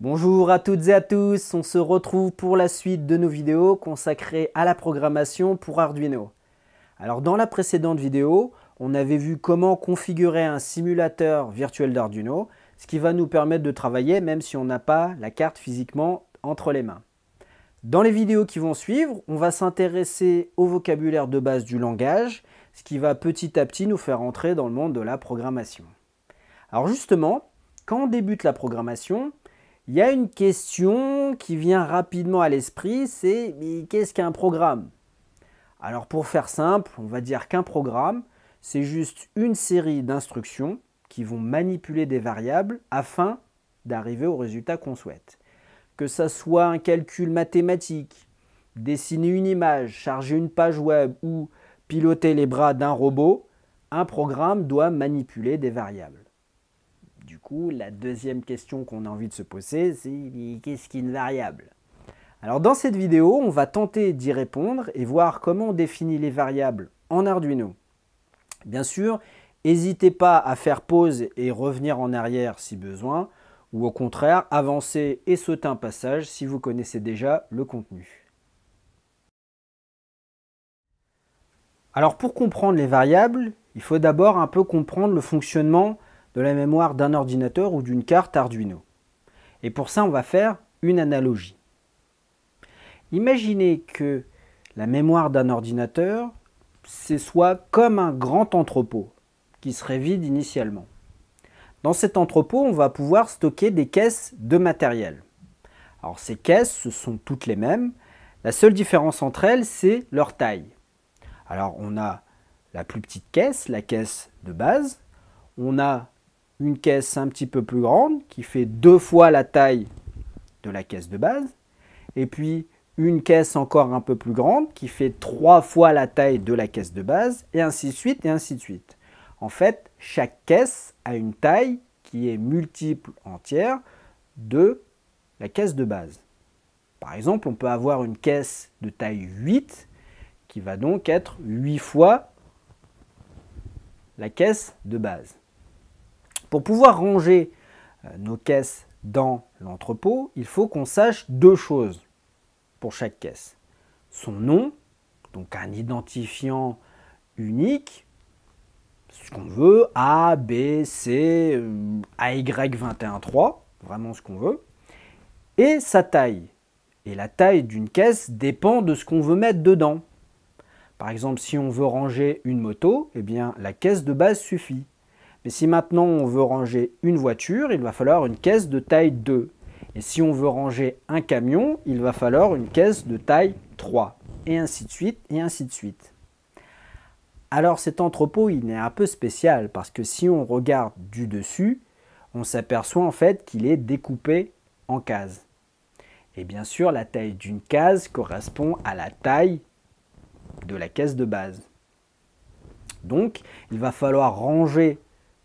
Bonjour à toutes et à tous, on se retrouve pour la suite de nos vidéos consacrées à la programmation pour Arduino. Alors dans la précédente vidéo, on avait vu comment configurer un simulateur virtuel d'Arduino, ce qui va nous permettre de travailler même si on n'a pas la carte physiquement entre les mains. Dans les vidéos qui vont suivre, on va s'intéresser au vocabulaire de base du langage, ce qui va petit à petit nous faire entrer dans le monde de la programmation. Alors justement, quand on débute la programmation, il y a une question qui vient rapidement à l'esprit, c'est qu'est-ce qu'un programme? Alors pour faire simple, on va dire qu'un programme, c'est juste une série d'instructions qui vont manipuler des variables afin d'arriver au résultat qu'on souhaite. Que ça soit un calcul mathématique, dessiner une image, charger une page web ou piloter les bras d'un robot, un programme doit manipuler des variables. Du coup, la deuxième question qu'on a envie de se poser, c'est qu'est-ce qu'une variable? Alors dans cette vidéo, on va tenter d'y répondre et voir comment on définit les variables en Arduino. Bien sûr, n'hésitez pas à faire pause et revenir en arrière si besoin, ou au contraire, avancer et sauter un passage si vous connaissez déjà le contenu. Alors pour comprendre les variables, il faut d'abord un peu comprendre le fonctionnement de la mémoire d'un ordinateur ou d'une carte Arduino. Et pour ça, on va faire une analogie. Imaginez que la mémoire d'un ordinateur, c'est soit comme un grand entrepôt qui serait vide initialement. Dans cet entrepôt, on va pouvoir stocker des caisses de matériel. Alors ces caisses, ce sont toutes les mêmes. La seule différence entre elles, c'est leur taille. Alors on a la plus petite caisse, la caisse de base. On a une caisse un petit peu plus grande qui fait 2 fois la taille de la caisse de base. Et puis une caisse encore un peu plus grande qui fait 3 fois la taille de la caisse de base, et ainsi de suite, et ainsi de suite. En fait, chaque caisse a une taille qui est multiple entière de la caisse de base. Par exemple, on peut avoir une caisse de taille 8 qui va donc être 8 fois la caisse de base. Pour pouvoir ranger nos caisses dans l'entrepôt, il faut qu'on sache deux choses pour chaque caisse. Son nom, donc un identifiant unique, ce qu'on veut, A, B, C, AY213, vraiment ce qu'on veut, et sa taille. Et la taille d'une caisse dépend de ce qu'on veut mettre dedans. Par exemple, si on veut ranger une moto, eh bien la caisse de base suffit. Mais si maintenant on veut ranger une voiture, il va falloir une caisse de taille 2. Et si on veut ranger un camion, il va falloir une caisse de taille 3. Et ainsi de suite, et ainsi de suite. Alors cet entrepôt, il est un peu spécial parce que si on regarde du dessus, on s'aperçoit en fait qu'il est découpé en cases. Et bien sûr, la taille d'une case correspond à la taille de la caisse de base. Donc, il va falloir ranger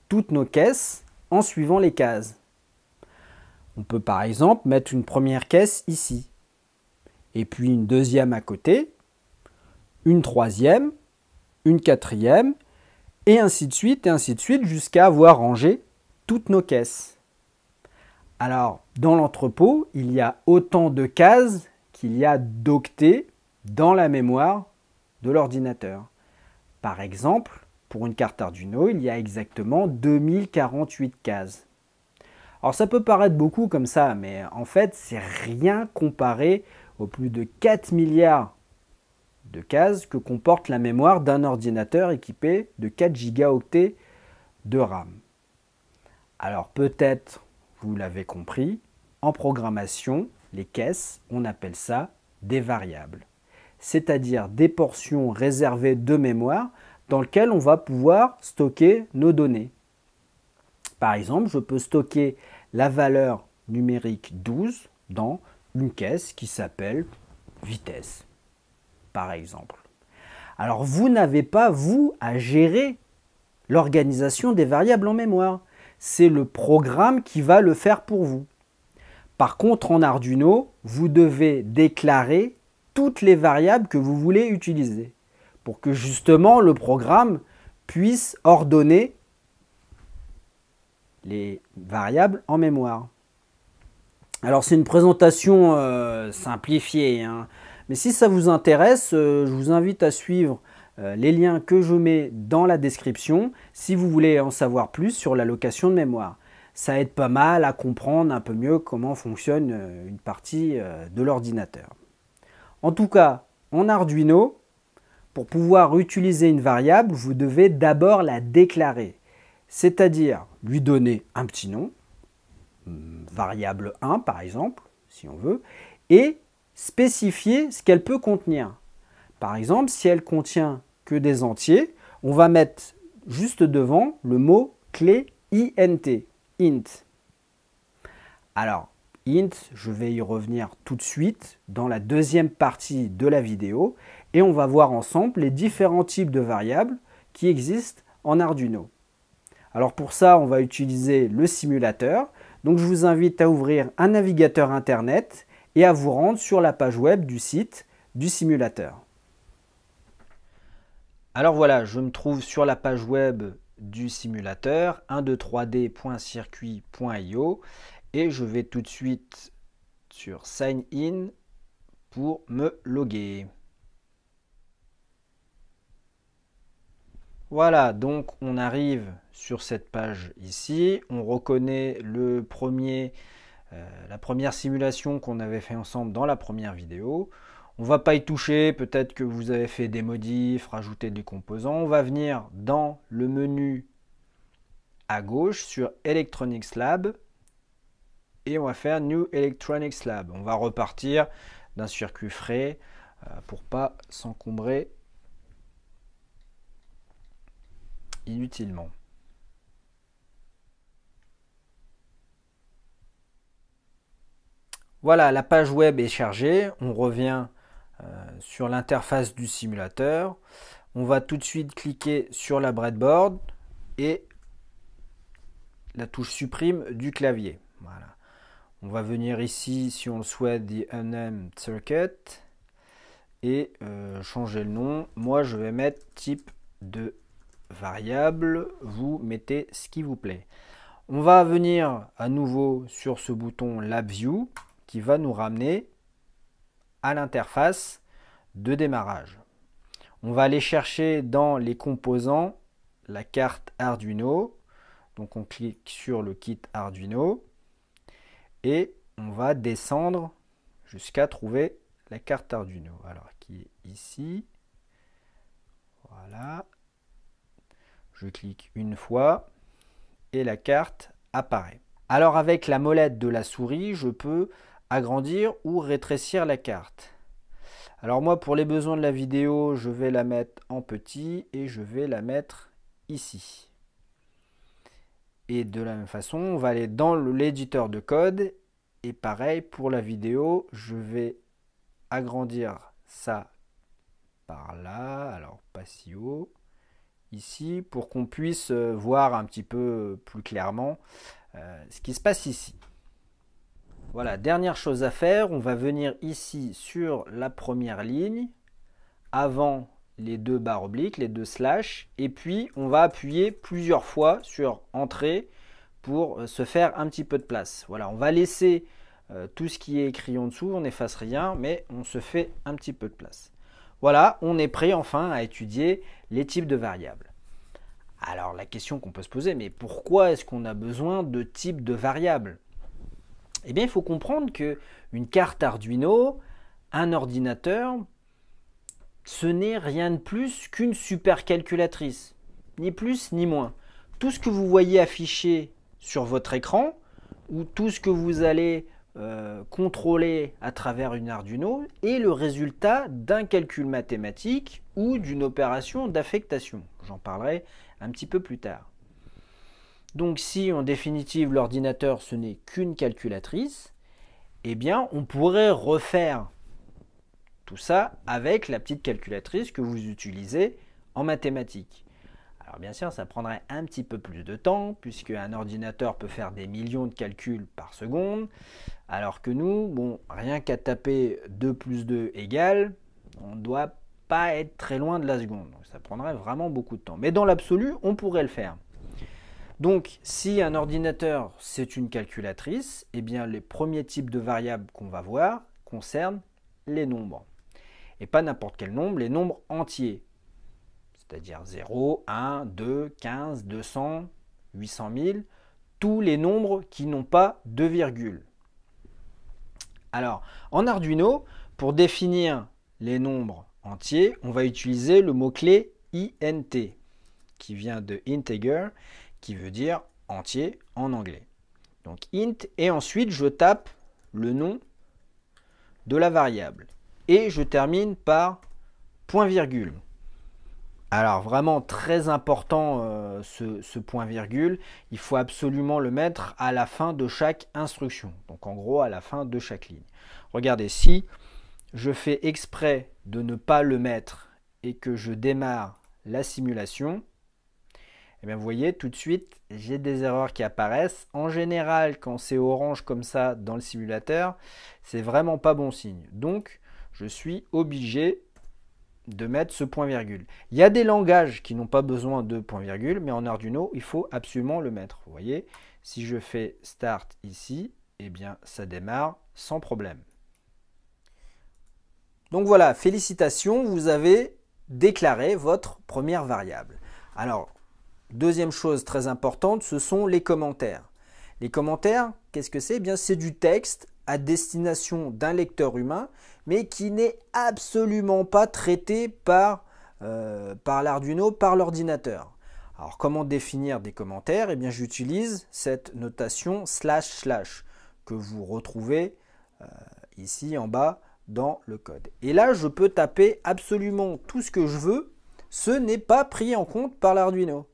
toutes nos caisses en suivant les cases. On peut par exemple mettre une première caisse ici, et puis une deuxième à côté, une troisième, une quatrième, et ainsi de suite jusqu'à avoir rangé toutes nos caisses. Alors, dans l'entrepôt, il y a autant de cases qu'il y a d'octets dans la mémoire de l'ordinateur. Par exemple, pour une carte Arduino, il y a exactement 2048 cases. Alors ça peut paraître beaucoup comme ça, mais en fait, c'est rien comparé aux plus de 4 milliards de cases que comporte la mémoire d'un ordinateur équipé de 4 gigaoctets de RAM. Alors peut-être, vous l'avez compris, en programmation, les caisses, on appelle ça des variables. C'est-à-dire des portions réservées de mémoire dans lesquelles on va pouvoir stocker nos données. Par exemple, je peux stocker la valeur numérique 12 dans une caisse qui s'appelle vitesse, par exemple. Alors vous n'avez pas, vous, à gérer l'organisation des variables en mémoire. C'est le programme qui va le faire pour vous. Par contre, en Arduino, vous devez déclarer toutes les variables que vous voulez utiliser pour que justement le programme puisse ordonner les variables en mémoire. Alors c'est une présentation simplifiée, hein. Mais si ça vous intéresse, je vous invite à suivre les liens que je mets dans la description si vous voulez en savoir plus sur l'allocation de mémoire. Ça aide pas mal à comprendre un peu mieux comment fonctionne une partie de l'ordinateur. En tout cas, en Arduino, pour pouvoir utiliser une variable, vous devez d'abord la déclarer, c'est-à-dire lui donner un petit nom, variable 1 par exemple, si on veut, et spécifier ce qu'elle peut contenir. Par exemple, si elle contient que des entiers, on va mettre juste devant le mot clé int, int. Alors, int, je vais y revenir tout de suite dans la deuxième partie de la vidéo et on va voir ensemble les différents types de variables qui existent en Arduino. Alors pour ça, on va utiliser le simulateur. Donc je vous invite à ouvrir un navigateur internet et à vous rendre sur la page web du site du simulateur. Alors voilà, je me trouve sur la page web du simulateur 123d.circuit.io et je vais tout de suite sur Sign In pour me loguer. Voilà, donc on arrive sur cette page ici, on reconnaît la première simulation qu'on avait fait ensemble dans la première vidéo. On ne va pas y toucher, peut-être que vous avez fait des modifs, rajouté des composants. On va venir dans le menu à gauche sur Electronics Lab et on va faire New Electronics Lab. On va repartir d'un circuit frais pour ne pas s'encombrer inutilement. Voilà, la page web est chargée. On revient sur l'interface du simulateur. On va tout de suite cliquer sur la breadboard et la touche supprime du clavier. Voilà. On va venir ici, si on le souhaite, the unnamed circuit et changer le nom. Moi, je vais mettre type de variable. Vous mettez ce qui vous plaît. On va venir à nouveau sur ce bouton LabVIEW qui va nous ramener à l'interface de démarrage. On va aller chercher dans les composants la carte Arduino. Donc on clique sur le kit Arduino et on va descendre jusqu'à trouver la carte Arduino. Alors qui est ici. Voilà. Je clique une fois et la carte apparaît. Alors avec la molette de la souris, je peux agrandir ou rétrécir la carte. Alors moi, pour les besoins de la vidéo, je vais la mettre en petit et je vais la mettre ici. Et de la même façon, on va aller dans l'éditeur de code et pareil pour la vidéo, je vais agrandir ça par là, alors pas si haut, ici, pour qu'on puisse voir un petit peu plus clairement ce qui se passe ici. Voilà, dernière chose à faire, on va venir ici sur la première ligne, avant les deux barres obliques, les deux slash, et puis on va appuyer plusieurs fois sur Entrée pour se faire un petit peu de place. Voilà, on va laisser tout ce qui est écrit en dessous, on n'efface rien, mais on se fait un petit peu de place. Voilà, on est prêt enfin à étudier les types de variables. Alors la question qu'on peut se poser, mais pourquoi est-ce qu'on a besoin de types de variables? Eh bien, il faut comprendre qu'une carte Arduino, un ordinateur, ce n'est rien de plus qu'une supercalculatrice, ni plus ni moins. Tout ce que vous voyez affiché sur votre écran, ou tout ce que vous allez contrôler à travers une Arduino, est le résultat d'un calcul mathématique ou d'une opération d'affectation. J'en parlerai un petit peu plus tard. Donc si en définitive l'ordinateur ce n'est qu'une calculatrice, eh bien on pourrait refaire tout ça avec la petite calculatrice que vous utilisez en mathématiques. Alors bien sûr ça prendrait un petit peu plus de temps puisque un ordinateur peut faire des millions de calculs par seconde, alors que nous, bon, rien qu'à taper 2 plus 2 égale, on ne doit pas être très loin de la seconde. Donc ça prendrait vraiment beaucoup de temps. Mais dans l'absolu, on pourrait le faire. Donc, si un ordinateur, c'est une calculatrice, eh bien, les premiers types de variables qu'on va voir concernent les nombres. Et pas n'importe quel nombre, les nombres entiers. C'est-à-dire 0, 1, 2, 15, 200, 800 000, tous les nombres qui n'ont pas de virgule. Alors, en Arduino, pour définir les nombres entiers, on va utiliser le mot-clé int, qui vient de integer, qui veut dire entier en anglais. Donc int, et ensuite je tape le nom de la variable. Et je termine par point virgule. Alors vraiment très important ce point virgule, il faut absolument le mettre à la fin de chaque instruction. Donc en gros à la fin de chaque ligne. Regardez, si je fais exprès de ne pas le mettre et que je démarre la simulation, et bien vous voyez tout de suite j'ai des erreurs qui apparaissent. En général quand c'est orange comme ça dans le simulateur, c'est vraiment pas bon signe. Donc je suis obligé de mettre ce point virgule. Il y a des langages qui n'ont pas besoin de point virgule, mais en Arduino il faut absolument le mettre. Vous voyez, si je fais start ici, eh bien ça démarre sans problème. Donc voilà, félicitations, vous avez déclaré votre première variable. Alors, deuxième chose très importante, ce sont les commentaires. Les commentaires, qu'est-ce que c'est? Eh bien, c'est du texte à destination d'un lecteur humain, mais qui n'est absolument pas traité par l'Arduino, par l'ordinateur. Alors, comment définir des commentaires? Eh bien, j'utilise cette notation // que vous retrouvez ici en bas dans le code. Et là, je peux taper absolument tout ce que je veux. Ce n'est pas pris en compte par l'Arduino. Vous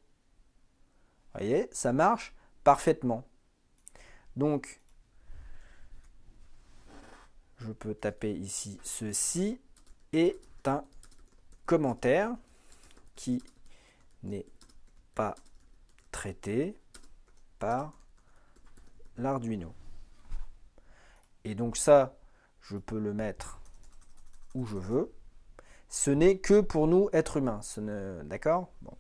voyez, ça marche parfaitement. Donc, je peux taper ici ceci est un commentaire qui n'est pas traité par l'Arduino. Et donc ça, je peux le mettre où je veux. Ce n'est que pour nous, êtres humains. D'accord? Bon.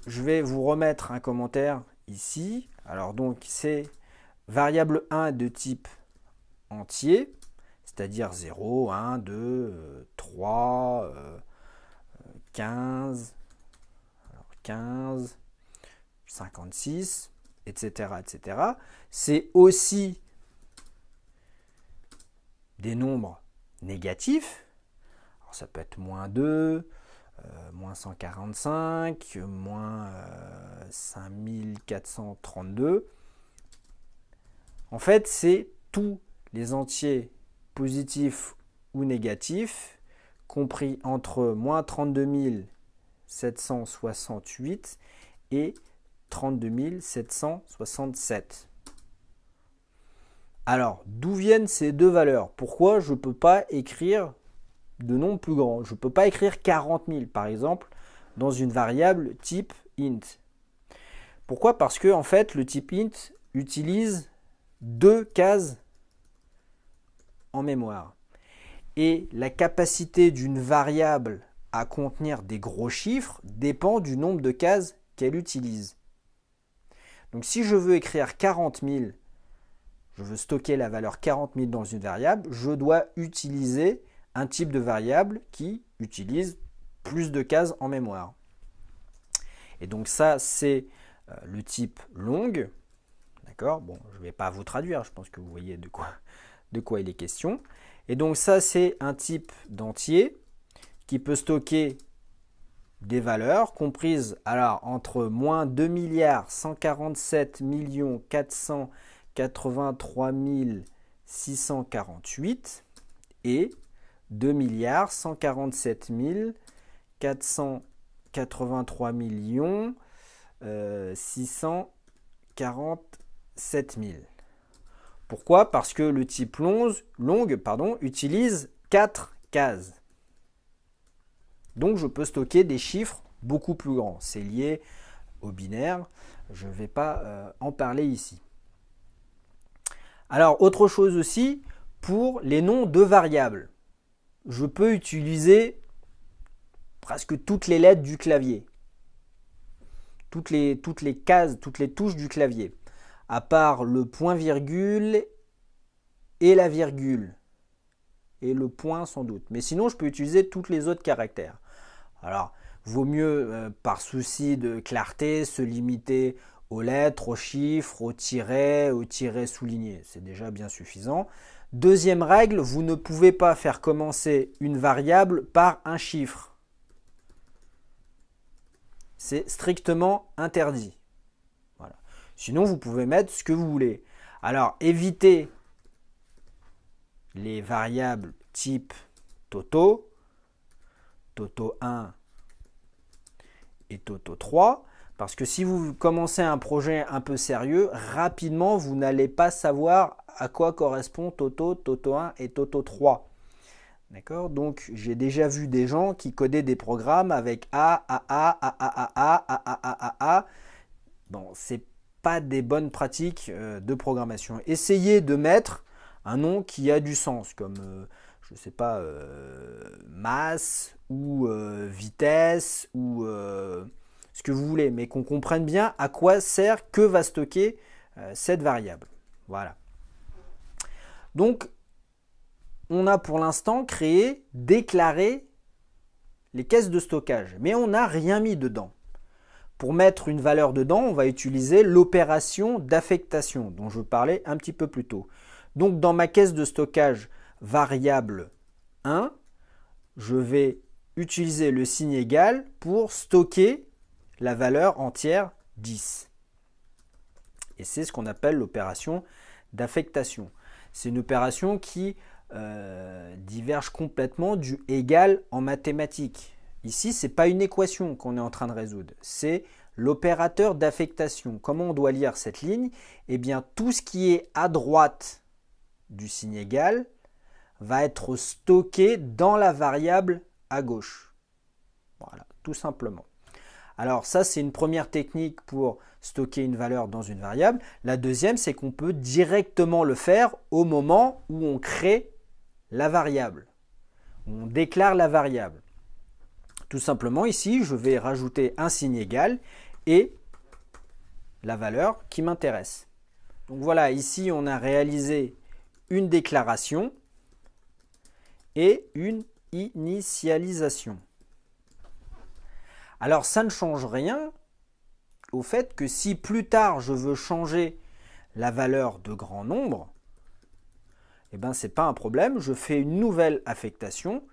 Je vais vous remettre un commentaire ici. Alors donc, c'est variable 1 de type entier, c'est-à-dire 0, 1, 2, 3, 15, 15, 56, etc. etc. C'est aussi des nombres négatifs. Alors, ça peut être moins 2, moins 145, moins 5432. En fait, c'est tous les entiers positifs ou négatifs compris entre moins 32 768 et 32 767. Alors, d'où viennent ces deux valeurs? Pourquoi je ne peux pas écrire de nombres plus grands? Je ne peux pas écrire 40 000 par exemple dans une variable type int. Pourquoi? Parce que en fait, le type int utilise 2 cases en mémoire. Et la capacité d'une variable à contenir des gros chiffres dépend du nombre de cases qu'elle utilise. Donc si je veux écrire 40 000, je veux stocker la valeur 40 000 dans une variable, je dois utiliser un type de variable qui utilise plus de cases en mémoire. Et donc ça, c'est le type long. D'accord? Bon, je ne vais pas vous traduire, je pense que vous voyez de quoi il est question. Et donc ça, c'est un type d'entier qui peut stocker des valeurs comprises alors, entre moins 2 147 483 648 et 2 147 483 647 000. Pourquoi? Parce que le type long utilise 4 cases. Donc je peux stocker des chiffres beaucoup plus grands. C'est lié au binaire. Je ne vais pas en parler ici. Alors autre chose aussi, pour les noms de variables. Je peux utiliser presque toutes les lettres du clavier. toutes les cases, toutes les touches du clavier, à part le point-virgule et la virgule, et le point sans doute. Mais sinon, je peux utiliser tous les autres caractères. Alors, vaut mieux, par souci de clarté, se limiter aux lettres, aux chiffres, aux tirets soulignés. C'est déjà bien suffisant. Deuxième règle, vous ne pouvez pas faire commencer une variable par un chiffre. C'est strictement interdit. Voilà. Sinon, vous pouvez mettre ce que vous voulez. Alors, évitez les variables type Toto, Toto 1 et Toto 3, parce que si vous commencez un projet un peu sérieux, rapidement, vous n'allez pas savoir à quoi correspond Toto, Toto 1 et Toto 3. D'accord? Donc, j'ai déjà vu des gens qui codaient des programmes avec A, A, A, A, A, A, A, A, A, A, A, A. Bon, c'est pas des bonnes pratiques de programmation. Essayez de mettre un nom qui a du sens, comme, je ne sais pas, masse ou vitesse ou ce que vous voulez, mais qu'on comprenne bien à quoi sert, que va stocker cette variable. Voilà. Donc, on a pour l'instant créé, déclaré les caisses de stockage, mais on n'a rien mis dedans. Pour mettre une valeur dedans, on va utiliser l'opération d'affectation dont je parlais un petit peu plus tôt. Donc, dans ma caisse de stockage variable 1, je vais utiliser le signe égal pour stocker la valeur entière 10. Et c'est ce qu'on appelle l'opération d'affectation. C'est une opération qui diverge complètement du égal en mathématiques. Ici, ce n'est pas une équation qu'on est en train de résoudre, c'est l'opérateur d'affectation. Comment on doit lire cette ligne? Eh bien, tout ce qui est à droite du signe égal va être stocké dans la variable à gauche. Voilà, tout simplement. Alors ça, c'est une première technique pour stocker une valeur dans une variable. La deuxième, c'est qu'on peut directement le faire au moment où on crée la variable. On déclare la variable. Tout simplement, ici, je vais rajouter un signe égal et la valeur qui m'intéresse. Donc voilà, ici, on a réalisé une déclaration et une initialisation. Alors, ça ne change rien au fait que si plus tard, je veux changer la valeur de grand nombre, eh bien, ce n'est pas un problème. Je fais une nouvelle affectation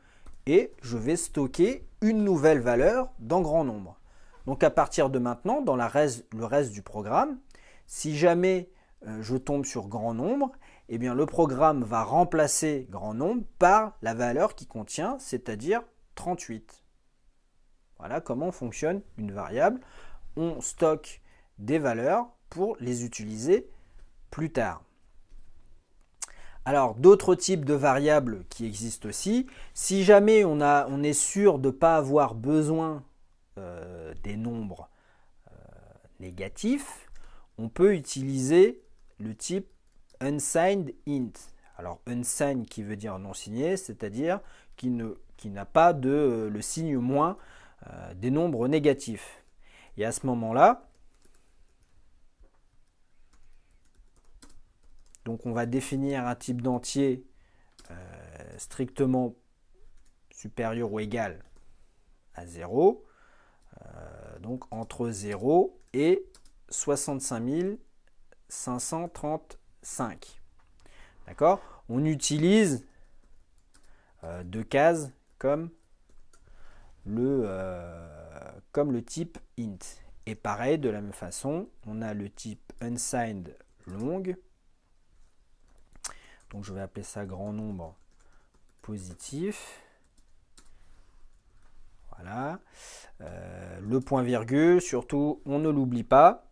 et je vais stocker une nouvelle valeur dans grand nombre. Donc, à partir de maintenant, dans le reste du programme, si jamais je tombe sur grand nombre, eh bien, le programme va remplacer grand nombre par la valeur qui contient, c'est-à-dire 38. Voilà comment fonctionne une variable. On stocke des valeurs pour les utiliser plus tard. Alors, d'autres types de variables qui existent aussi. Si jamais on est sûr de ne pas avoir besoin des nombres négatifs, on peut utiliser le type unsigned int. Alors, unsigned qui veut dire non signé, c'est-à-dire qui n'a pas le signe moins des nombres négatifs. Et à ce moment-là, donc on va définir un type d'entier strictement supérieur ou égal à 0, donc entre 0 et 65 535. D'accord? On utilise deux cases comme le type int. Et pareil, de la même façon, on a le type unsigned long. Donc je vais appeler ça grand nombre positif. Voilà. Le point-virgule, surtout, on ne l'oublie pas.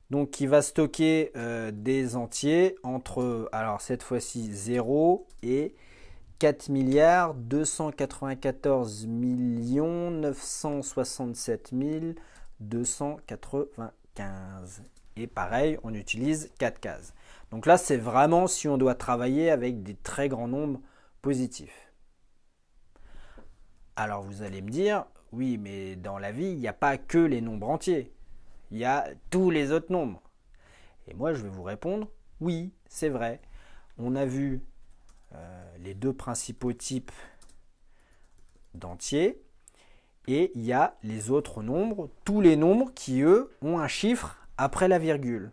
Donc qui va stocker des entiers entre, alors cette fois-ci 0 et 4 294 967 295. Et pareil, on utilise 4 cases. Donc là, c'est vraiment si on doit travailler avec des très grands nombres positifs. Alors vous allez me dire, oui, mais dans la vie, il n'y a pas que les nombres entiers. il y a tous les autres nombres. Et moi, je vais vous répondre, oui, c'est vrai. On a vu les deux principaux types d'entiers. Et il y a les autres nombres, tous les nombres qui, eux, ont un chiffre après la virgule.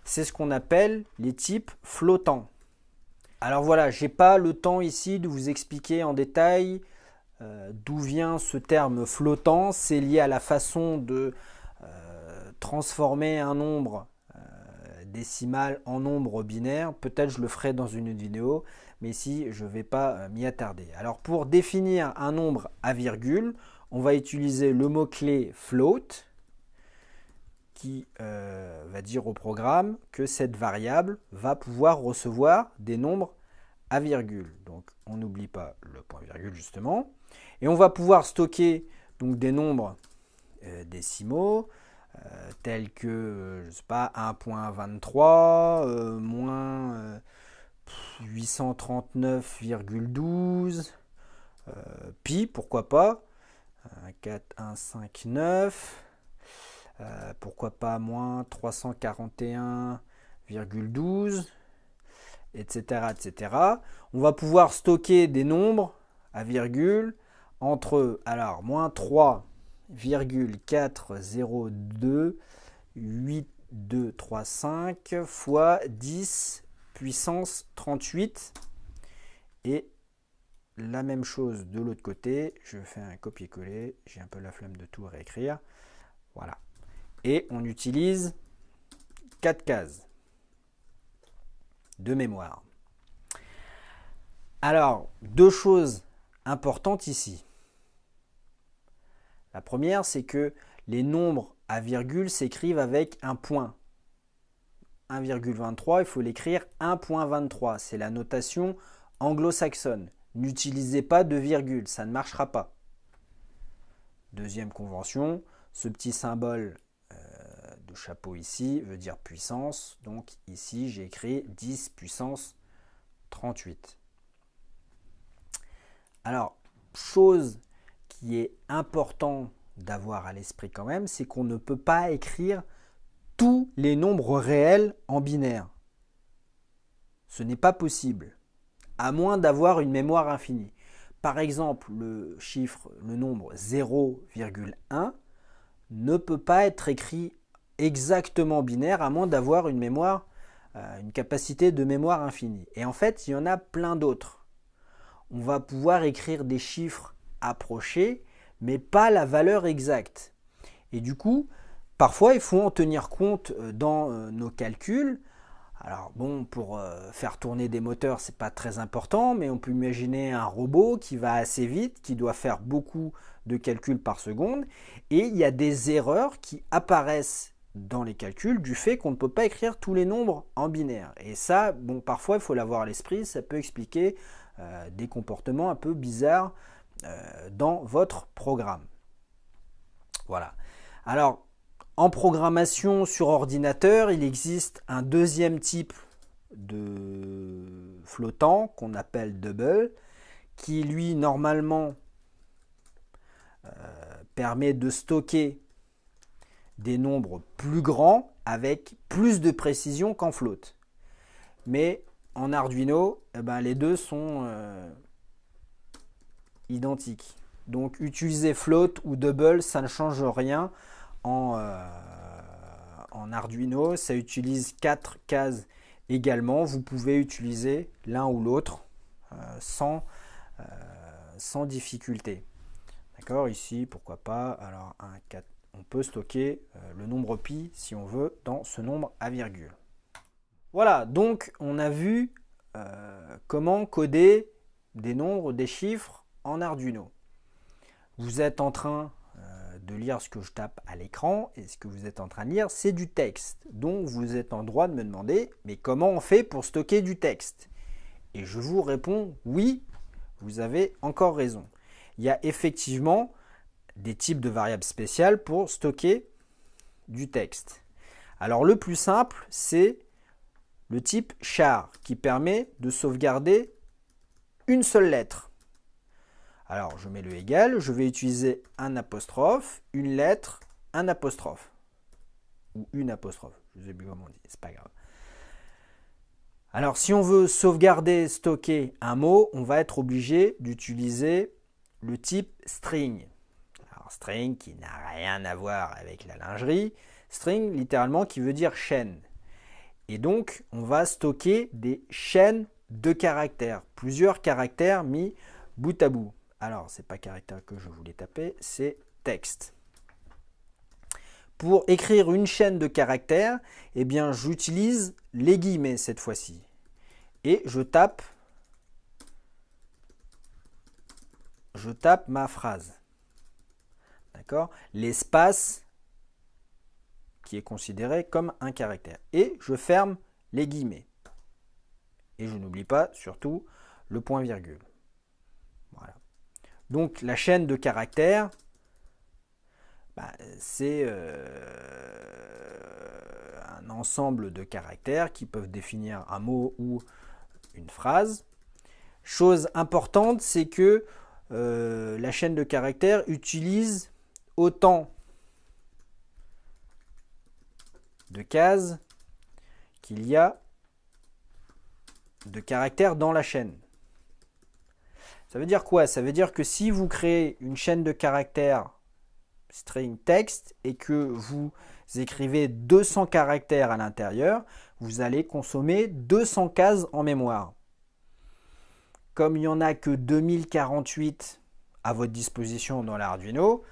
C'est ce qu'on appelle les types flottants. Alors voilà, je n'ai pas le temps ici de vous expliquer en détail d'où vient ce terme flottant. C'est lié à la façon de transformer un nombre décimal en nombre binaire. Peut-être je le ferai dans une autre vidéo, mais ici je ne vais pas m'y attarder. Alors pour définir un nombre à virgule, on va utiliser le mot-clé float qui va dire au programme que cette variable va pouvoir recevoir des nombres à virgule. Donc on n'oublie pas le point virgule justement. Et on va pouvoir stocker donc des nombres décimaux tels que, je sais pas, 1.23, moins 839,12, pi, pourquoi pas, 4159, pourquoi pas moins 341,12, etc., etc. On va pouvoir stocker des nombres à virgule entre, alors, moins 3,4028235 fois 10 puissance 38. Et la même chose de l'autre côté, je fais un copier-coller, j'ai un peu la flemme de tout réécrire. Voilà. Et on utilise 4 cases de mémoire. Alors, deux choses importantes ici. La première, c'est que les nombres à virgule s'écrivent avec un point. 1,23, il faut l'écrire 1.23. C'est la notation anglo-saxonne. N'utilisez pas de virgule, ça ne marchera pas. Deuxième convention, ce petit symbole de chapeau ici veut dire puissance. Donc ici, j'ai écrit 10 puissance 38. Alors, chose qui est important d'avoir à l'esprit quand même, c'est qu'on ne peut pas écrire tous les nombres réels en binaire. Ce n'est pas possible, à moins d'avoir une mémoire infinie. Par exemple, le nombre 0,1 ne peut pas être écrit exactement binaire, à moins d'avoir une mémoire, une capacité de mémoire infinie. Et en fait, il y en a plein d'autres. On va pouvoir écrire des chiffres approchés, mais pas la valeur exacte. Et du coup, parfois, il faut en tenir compte dans nos calculs. Alors bon, pour faire tourner des moteurs, c'est pas très important, mais on peut imaginer un robot qui va assez vite, qui doit faire beaucoup de calculs par seconde, et il y a des erreurs qui apparaissent dans les calculs du fait qu'on ne peut pas écrire tous les nombres en binaire. Et ça, bon, parfois, il faut l'avoir à l'esprit, ça peut expliquer des comportements un peu bizarres dans votre programme. Voilà. Alors, en programmation sur ordinateur, il existe un deuxième type de flottant qu'on appelle double, qui lui, normalement, permet de stocker des nombres plus grands avec plus de précision qu'en float. Mais en Arduino, eh ben, les deux sont identiques. Donc utiliser float ou double, ça ne change rien. En Arduino, ça utilise 4 cases également. Vous pouvez utiliser l'un ou l'autre sans difficulté. D'accord, ici, pourquoi pas. Alors, on peut stocker le nombre pi, si on veut, dans ce nombre à virgule. Voilà, donc on a vu comment coder des nombres, des chiffres en Arduino. Vous êtes en train de lire ce que je tape à l'écran, et ce que vous êtes en train de lire, c'est du texte. Donc vous êtes en droit de me demander, mais comment on fait pour stocker du texte? Et je vous réponds, oui, vous avez encore raison. Il y a effectivement des types de variables spéciales pour stocker du texte. Alors le plus simple, c'est le type char, qui permet de sauvegarder une seule lettre. Alors, je mets le égal, je vais utiliser un apostrophe, une lettre, un apostrophe. ou une apostrophe. Je ne sais plus comment on dit, c'est pas grave. Alors, si on veut sauvegarder, stocker un mot, on va être obligé d'utiliser le type string. Alors, string qui n'a rien à voir avec la lingerie. String, littéralement, qui veut dire chaîne. Et donc, on va stocker des chaînes de caractères. Plusieurs caractères mis bout à bout. Alors, ce n'est pas caractère que je voulais taper, c'est texte. Pour écrire une chaîne de caractères, eh bien, j'utilise les guillemets cette fois-ci. Et je tape ma phrase. D'accord? L'espace qui est considéré comme un caractère. Et je ferme les guillemets. Et je n'oublie pas, surtout, le point-virgule. Voilà. Donc, la chaîne de caractères, c'est un ensemble de caractères qui peuvent définir un mot ou une phrase. Chose importante, c'est que la chaîne de caractères utilise autant de cases qu'il y a de caractères dans la chaîne. Ça veut dire quoi? Ça veut dire que si vous créez une chaîne de caractères string text et que vous écrivez 200 caractères à l'intérieur, vous allez consommer 200 cases en mémoire. Comme il n'y en a que 2048 à votre disposition dans l'Arduino,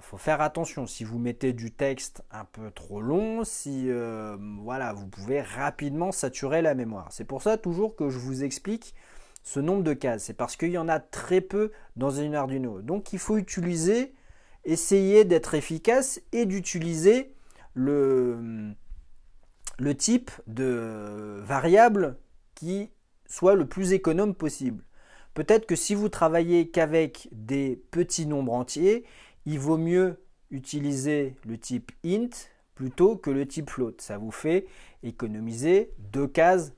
faut faire attention. Si vous mettez du texte un peu trop long, voilà, vous pouvez rapidement saturer la mémoire. C'est pour ça toujours que je vous explique ce nombre de cases. C'est parce qu'il y en a très peu dans une Arduino. Donc il faut essayer d'être efficace et d'utiliser le type de variable qui soit le plus économe possible. Peut-être que si vous travaillez qu'avec des petits nombres entiers, il vaut mieux utiliser le type int plutôt que le type float. Ça vous fait économiser 2 cases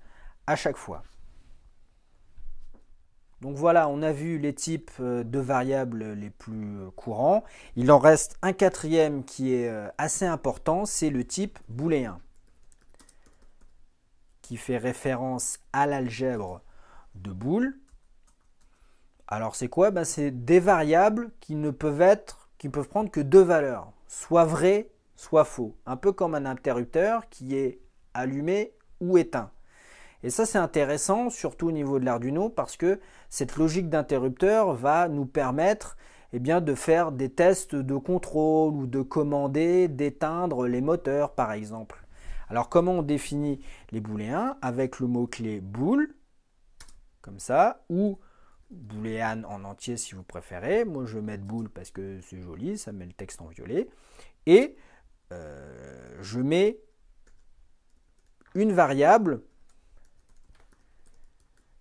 à chaque fois. Donc voilà, on a vu les types de variables les plus courants. Il en reste un quatrième qui est assez important, c'est le type booléen, qui fait référence à l'algèbre de Boole. Alors c'est quoi? C'est des variables qui peuvent prendre que 2 valeurs, soit vrai, soit faux. Un peu comme un interrupteur qui est allumé ou éteint. Et ça c'est intéressant, surtout au niveau de l'Arduino, parce que cette logique d'interrupteur va nous permettre de faire des tests de contrôle ou de commander, d'éteindre les moteurs par exemple. Alors comment on définit les booléens? Avec le mot-clé bool, comme ça, ou boolean en entier si vous préférez. Moi je vais mettre bool parce que c'est joli, ça met le texte en violet. Et je mets une variable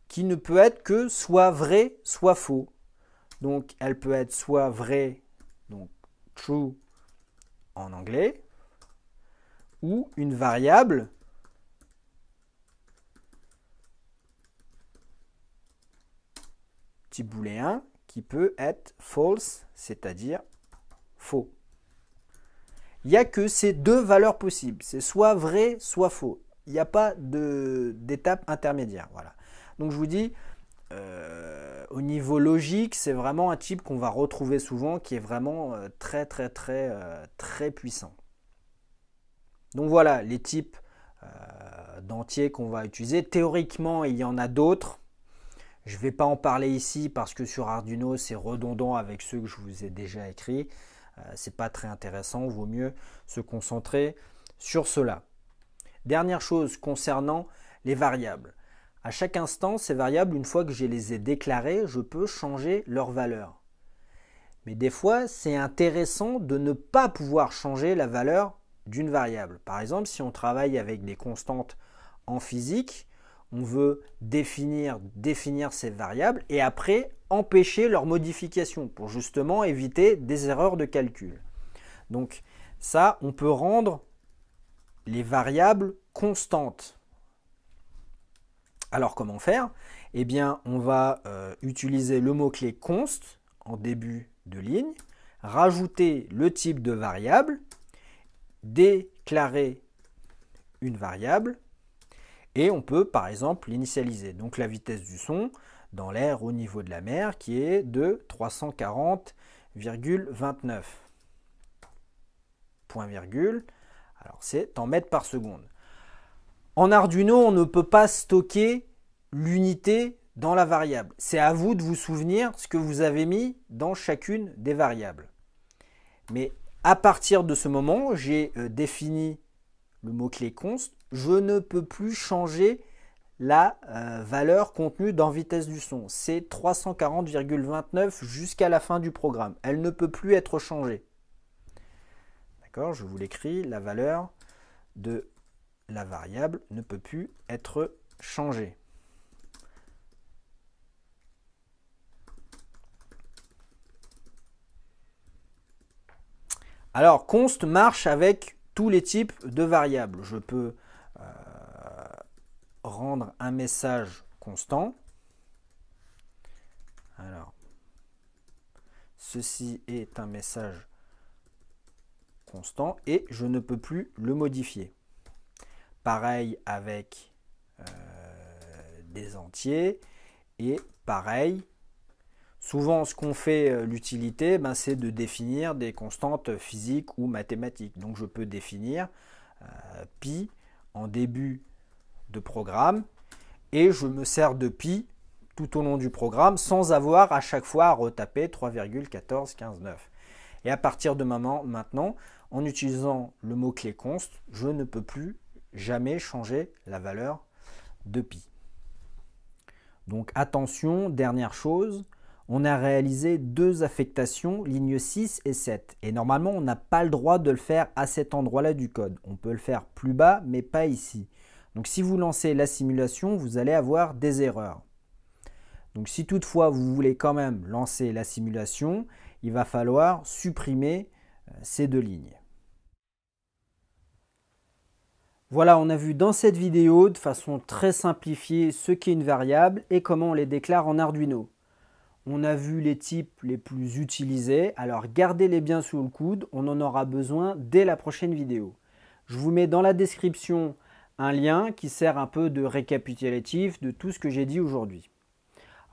qui ne peut être que soit vrai, soit faux. Donc elle peut être soit vrai, donc true en anglais, ou une variable type booléen qui peut être false, c'est-à-dire faux. Il n'y a que ces 2 valeurs possibles, c'est soit vrai, soit faux. Il n'y a pas d'étape intermédiaire. Voilà. Donc je vous dis, au niveau logique, c'est vraiment un type qu'on va retrouver souvent, qui est vraiment très puissant. Donc voilà les types d'entiers qu'on va utiliser. Théoriquement, il y en a d'autres. Je ne vais pas en parler ici parce que sur Arduino, c'est redondant avec ceux que je vous ai déjà écrits. Ce n'est pas très intéressant, il vaut mieux se concentrer sur cela. Dernière chose concernant les variables. À chaque instant, ces variables, une fois que je les ai déclarées, je peux changer leur valeur. Mais des fois, c'est intéressant de ne pas pouvoir changer la valeur d'une variable. Par exemple, si on travaille avec des constantes en physique, on veut définir ces variables et après empêcher leur modification pour justement éviter des erreurs de calcul. Donc ça, on peut rendre les variables constantes. Alors comment faire? Eh bien, on va utiliser le mot-clé const en début de ligne, rajouter le type de variable. Dès déclarer une variable et on peut par exemple l'initialiser. Donc la vitesse du son dans l'air au niveau de la mer qui est de 340,29. Point virgule, alors c'est en mètres par seconde. En Arduino, on ne peut pas stocker l'unité dans la variable. C'est à vous de vous souvenir ce que vous avez mis dans chacune des variables. Mais à partir de ce moment, j'ai défini le mot-clé const. Je ne peux plus changer la valeur contenue dans vitesse du son. C'est 340,29 jusqu'à la fin du programme. Elle ne peut plus être changée. D'accord, je vous l'écris, la valeur de la variable ne peut plus être changée. Alors, const marche avec tous les types de variables. Je peux rendre un message constant. Alors, ceci est un message constant et je ne peux plus le modifier. Pareil avec des entiers et pareil. Souvent, ce qu'on fait l'utilité, c'est de définir des constantes physiques ou mathématiques. Donc, je peux définir pi en début de programme et je me sers de pi tout au long du programme sans avoir à chaque fois à retaper 3,14159. Et à partir de maintenant, en utilisant le mot-clé const, je ne peux plus jamais changer la valeur de pi. Donc, attention, dernière chose. On a réalisé 2 affectations, lignes 6 et 7. Et normalement, on n'a pas le droit de le faire à cet endroit-là du code. On peut le faire plus bas, mais pas ici. Donc si vous lancez la simulation, vous allez avoir des erreurs. Donc si toutefois vous voulez quand même lancer la simulation, il va falloir supprimer ces 2 lignes. Voilà, on a vu dans cette vidéo de façon très simplifiée ce qu'est une variable et comment on les déclare en Arduino. On a vu les types les plus utilisés, alors gardez-les bien sous le coude, on en aura besoin dès la prochaine vidéo. Je vous mets dans la description un lien qui sert un peu de récapitulatif de tout ce que j'ai dit aujourd'hui.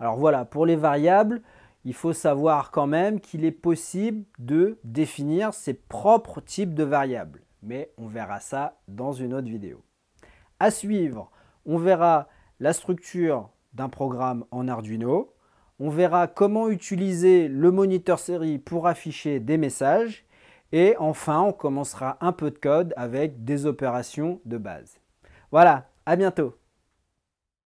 Alors voilà, pour les variables, il faut savoir quand même qu'il est possible de définir ses propres types de variables. Mais on verra ça dans une autre vidéo. À suivre, on verra la structure d'un programme en Arduino. On verra comment utiliser le moniteur série pour afficher des messages. Et enfin, on commencera un peu de code avec des opérations de base. Voilà, à bientôt.